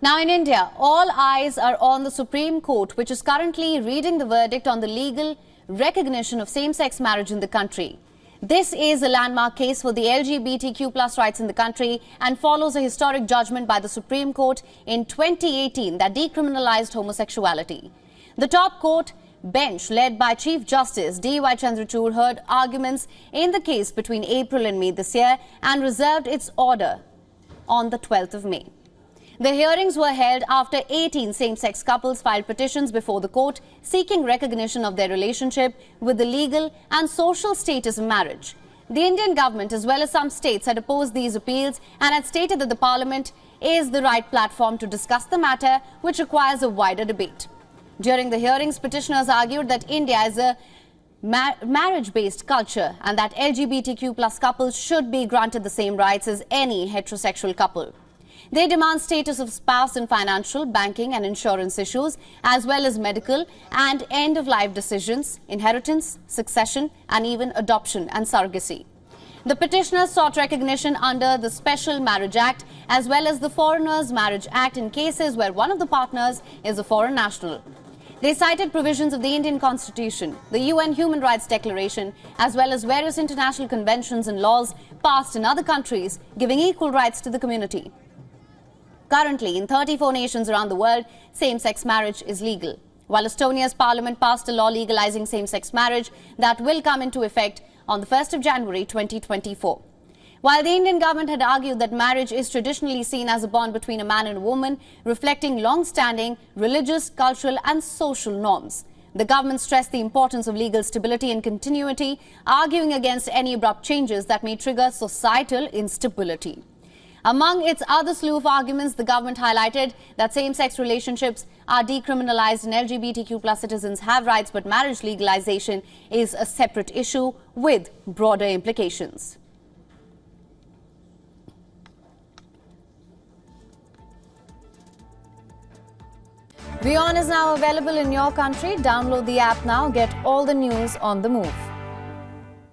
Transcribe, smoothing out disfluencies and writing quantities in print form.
Now in India, all eyes are on the Supreme Court, which is currently reading the verdict on the legal recognition of same-sex marriage in the country. This is a landmark case for the LGBTQ plus rights in the country and follows a historic judgment by the Supreme Court in 2018 that decriminalized homosexuality. The top court bench, led by Chief Justice D.Y. Chandrachud, heard arguments in the case between April and May this year and reserved its order on the 12th of May. The hearings were held after 18 same-sex couples filed petitions before the court seeking recognition of their relationship with the legal and social status of marriage. The Indian government, as well as some states, had opposed these appeals and had stated that the parliament is the right platform to discuss the matter, which requires a wider debate. During the hearings, petitioners argued that India is a marriage-based culture and that LGBTQ plus couples should be granted the same rights as any heterosexual couple. They demand status of spouse in financial, banking and insurance issues, as well as medical and end-of-life decisions, inheritance, succession and even adoption and surrogacy. The petitioners sought recognition under the Special Marriage Act as well as the Foreigners Marriage Act in cases where one of the partners is a foreign national. They cited provisions of the Indian Constitution, the UN Human Rights Declaration, as well as various international conventions and laws passed in other countries giving equal rights to the community. Currently, in 34 nations around the world, same-sex marriage is legal, while Estonia's parliament passed a law legalizing same-sex marriage that will come into effect on the 1st of January 2024. While the Indian government had argued that marriage is traditionally seen as a bond between a man and a woman, reflecting long-standing religious, cultural and social norms, the government stressed the importance of legal stability and continuity, arguing against any abrupt changes that may trigger societal instability. Among its other slew of arguments, the government highlighted that same-sex relationships are decriminalized and LGBTQ plus citizens have rights, but marriage legalization is a separate issue with broader implications. WION is now available in your country. Download the app now. Get all the news on the move.